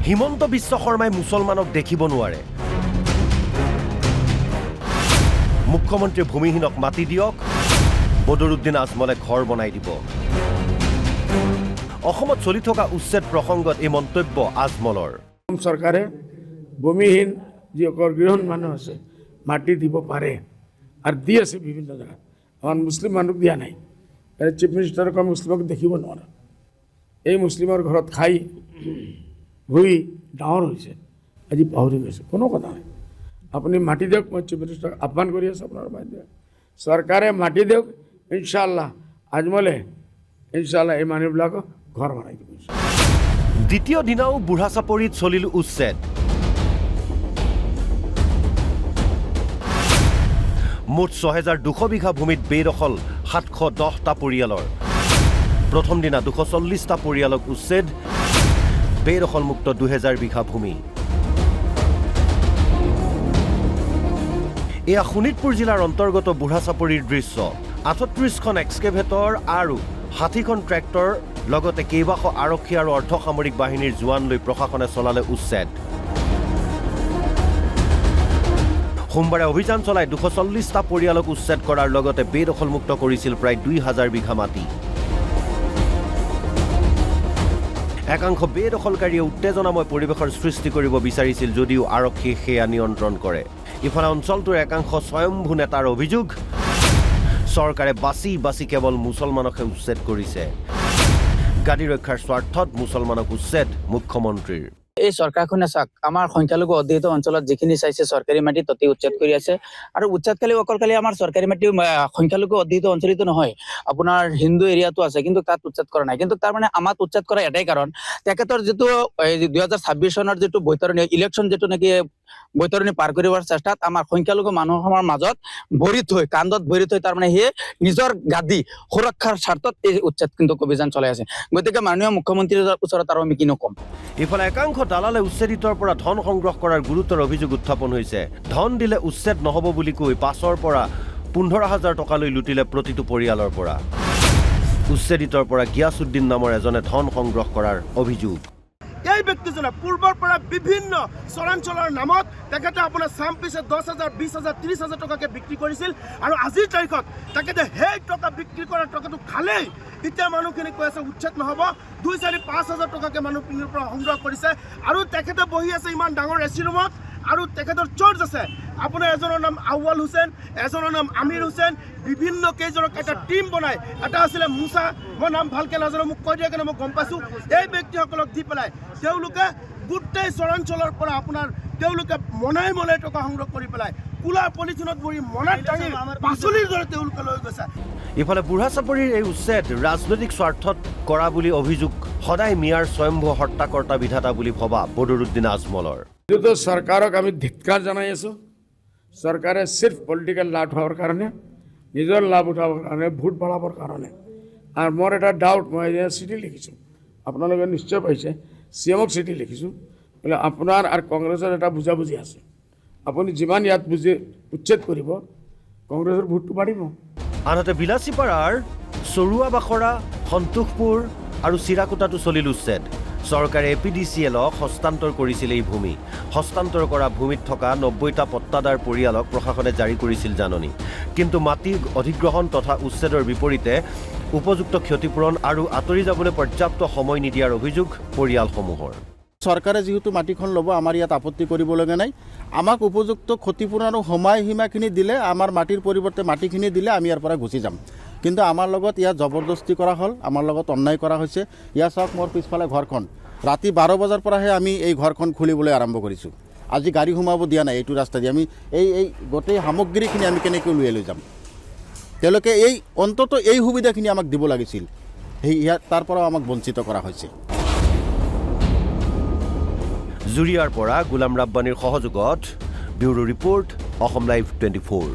হিমন্ত বিশ্ব শৰ্মাই মুছলমানক দেখিব নোৱাৰে। মুখ্যমন্ত্ৰী ভূমিহীনক মাটি দিয়ক, বদৰুদ্দিন আজমলে ঘৰ বনাই দিব। অসমত চলি থকা উচ্ছেদ প্ৰসংগত এই মন্তব্য আজমলৰ। চৰকাৰে ভূমিহীন যিসকল গৃহহীন মানুহ আছে মাটি দিব পাৰে আৰু দি আছে বিভিন্ন জেগাত। আমাৰ মুছলিম মানুহক দিয়া নাই। চিফ মিনিষ্টাৰক মুছলিমক দেখিব নোৱাৰে। এই মুছলিমৰ ঘৰত খাই ভুই ডাঙৰ হৈছে, আজি পাহৰি গৈছে, কোনো কথা নাই। আপুনি মাটি দিয়ক, মই চিফ মিনিষ্টাৰক আহ্বান কৰি আছোঁ আপোনাৰ বাইদেউ। চৰকাৰে মাটি দিয়ক, ইনশাআল্লাহ আজমলে ইনশাআল্লাহ এই মানুহবিলাকক ঘৰ বনাই দিব। দ্বিতীয় দিনাও বুঢ়াচাপৰিত চলিল উচ্ছেদ। মুঠ ৬,২০০ বিঘা ভূমিত বেদখল ৭১০টা পৰিয়ালৰ। প্ৰথম দিনা ২৪০টা পৰিয়ালক উচ্ছেদ, বেদখলমুক্ত ২,০০০ বিঘা ভূমি। এয়া শোণিতপুৰ জিলাৰ অন্তৰ্গত বুঢ়াচাপৰিৰ দৃশ্য। ৩৮খন এক্সকেভেটৰ আৰু ৬০খন ট্ৰেক্টৰ লগতে কেইবাশ আৰক্ষী আৰু অৰ্ধসামৰিক বাহিনীৰ জোৱান লৈ প্ৰশাসনে চলালে উচ্ছেদ। সোমবাৰে অভিযান চলাই ২৪০টা পৰিয়ালক উচ্ছেদ কৰাৰ লগতে বেদখলমুক্ত কৰিছিল প্ৰায় ২,০০০ বিঘা মাটি। একাংশ বেদখলকাৰীয়ে উত্তেজনাময় পৰিৱেশৰ সৃষ্টি কৰিব বিচাৰিছিল যদিও আৰক্ষীয়ে সেয়া নিয়ন্ত্ৰণ কৰে। ইফালে অঞ্চলটোৰ একাংশ স্বয়ম্ভু নেতাৰ অভিযোগ, চৰকাৰে বাছি বাছি কেৱল মুছলমানকহে উচ্ছেদ কৰিছে। গাদী ৰক্ষাৰ স্বাৰ্থত মুছলমানক উচ্ছেদ মুখ্যমন্ত্ৰীৰ। এই চৰকাৰখনে চাওক, আমাৰ সংখ্যালঘু অধ্যুষিত অঞ্চলত যিখিনি চাইছে চৰকাৰী মাটি ততে উচ্ছেদ কৰি আছে। আৰু উচ্ছেদকালী অকলকালি আমাৰ চৰকাৰী মাটি সংখ্যালঘু অধ্যুষিত অঞ্চলতো নহয়, আপোনাৰ হিন্দু এৰিয়াতো আছে, কিন্তু তাত উচ্ছেদ কৰা নাই। কিন্তু তাৰ মানে আমাক উচ্ছেদ কৰা এটাই কাৰণ, তেখেতৰ যিটো ২০২৬ চনৰ যিটো বৈতৰণি ইলেকশ্যন যিটো নেকি বৈতৰণি পাৰ কৰিবৰ চেষ্টাত আমাৰ সংখ্যালঘু মানুহৰ মাজত ভৰি থৈ কান্ধত ভৰি থৈ তাৰমানে সেই নিজৰ গাদী সুৰক্ষাৰ স্বাৰ্থত এই উচ্ছেদ কিন্তু অভিযান চলাই আছে। গতিকে মাননীয় মুখ্যমন্ত্ৰীৰ ওচৰত আৰু আমি কিনো ক'ম। ইফালে একাংশ দালালে উচ্ছেদিতৰ পৰা ধন সংগ্ৰহ কৰাৰ গুৰুতৰ অভিযোগ উত্থাপন হৈছে। ধন দিলে উচ্ছেদ নহ'ব বুলি কৈ পাছৰ পৰা ১৫,০০০ টকালৈ লুটিলে প্ৰতিটো পৰিয়ালৰ পৰা। উচ্ছেদিতৰ পৰা গিয়াছুদ্দিন নামৰ এজনে ধন সংগ্ৰহ কৰাৰ অভিযোগ। এই ব্যক্তিজনে পূৰ্বৰ পৰা বিভিন্ন চৰাঞ্চলৰ নামত তেখেতে আপোনাৰ চাম পিছে ১০,০০০, ২০,০০০, ৩০,০০০ টকাকে বিক্ৰী কৰিছিল। আৰু আজিৰ তাৰিখত তেখেতে সেই টকা বিক্ৰী কৰা টকাটো খালেই এতিয়া মানুহখিনি কৈ আছে উচ্ছেদ নহ'ব। ২, ৪, ৫,০০০ টকাকে মানুহখিনিৰ পৰা সংগ্ৰহ কৰিছে। আৰু তেখেতে বহি আছে ইমান ডাঙৰ এচি ৰুমত, আৰু তেখেতৰ চৰ্চ আছে। আপোনাৰ এজনৰ নাম আউৱাল হুছেইন, এজনৰ নাম আমিৰ হুছেইন, বিভিন্ন কেইজনক এটা টিম বনাই, এটা আছিলে মুছা, মই নাম ভালকৈ নাজানো, মোক কৈ দিয়া কাৰণে মই গম পাইছোঁ। এই ব্যক্তিসকলক দি পেলাই তেওঁলোকে গোটেই চৰাঞ্চলৰ পৰা আপোনাৰ তেওঁলোকে মনাই মনাই টকা সংগ্ৰহ কৰি পেলাই কুলাৰ পলিথিনত ভৰি মনাত টাঙি পাচলিৰ দৰে তেওঁলোকে লৈ গৈছে। ইফালে বুঢ়াচাপৰিৰ এই উচ্ছেদ ৰাজনৈতিক স্বাৰ্থত কৰা বুলি অভিযোগ সদায় মিয়াৰ স্বয়ম্ভু হত্যাকৰ্তা বিধাতা বুলি ভবা বদৰুদ্দিন আজমলৰ। এইটো চৰকাৰক আমি ধিক্কাৰ জনাই আছোঁ। চৰকাৰে চিৰ্ফ পলিটিকেল লাভ উঠাবৰ কাৰণে, নিজৰ লাভ উঠাবৰ কাৰণে, ভোট বঢ়াবৰ কাৰণে। আৰু মোৰ এটা ডাউট, মই চিঠি লিখিছোঁ, আপোনালোকে নিশ্চয় পাইছে, CMক চিঠি লিখিছোঁ, বোলে আপোনাৰ আৰু কংগ্ৰেছৰ এটা বুজাবুজি আছে। আপুনি যিমান ইয়াত উচ্ছেদ কৰিব, কংগ্ৰেছৰ ভোটটো বাঢ়িব। আনহাতে বিলাচীপাৰাৰ চৰুৱা বাখৰা, সন্তোষপুৰ আৰু চিৰাকুটাতো চলিল উচ্ছেদ। চৰকাৰে APDCLক হস্তান্তৰ কৰিছিল এই ভূমি। হস্তান্তৰ কৰা ভূমিত থকা ৯০টা পট্টাদাৰ পৰিয়ালক প্ৰশাসনে জাৰি কৰিছিল জাননী। কিন্তু মাটি অধিগ্ৰহণ তথা উচ্ছেদৰ বিপৰীতে উপযুক্ত ক্ষতিপূৰণ আৰু আঁতৰি যাবলৈ পৰ্যাপ্ত সময় নিদিয়াৰ অভিযোগ পৰিয়ালসমূহৰ। চৰকাৰে যিহেতু মাটিখন ল'ব, আমাৰ ইয়াত আপত্তি কৰিবলগীয়া নাই। আমাক উপযুক্ত ক্ষতিপূৰণ আৰু সময়সীমাখিনি দিলে, আমাৰ মাটিৰ পৰিৱৰ্তে মাটিখিনি দিলে আমি ইয়াৰ পৰা গুচি যাম। কিন্তু আমাৰ লগত ইয়াত জবৰদস্তি কৰা হ'ল, আমাৰ লগত অন্যায় কৰা হৈছে। ইয়াৰ চাওক, মোৰ পিছফালে ঘৰখন, ৰাতি ১২ বজাৰ পৰাহে আমি এই ঘৰখন খুলিবলৈ আৰম্ভ কৰিছোঁ। আজি গাড়ী সোমাব দিয়া নাই এইটো ৰাস্তা দি। আমি এই গোটেই সামগ্ৰীখিনি আমি কেনেকৈ লৈ যাম? তেওঁলোকে অন্ততঃ এই সুবিধাখিনি আমাক দিব লাগিছিল, তাৰ পৰাও আমাক বঞ্চিত কৰা হৈছে। জুৰিয়াৰ পৰা গোলাম ৰাব্বানীৰ সহযোগত ব্যুৰো ৰিপৰ্ট, অসম লাইভ 24।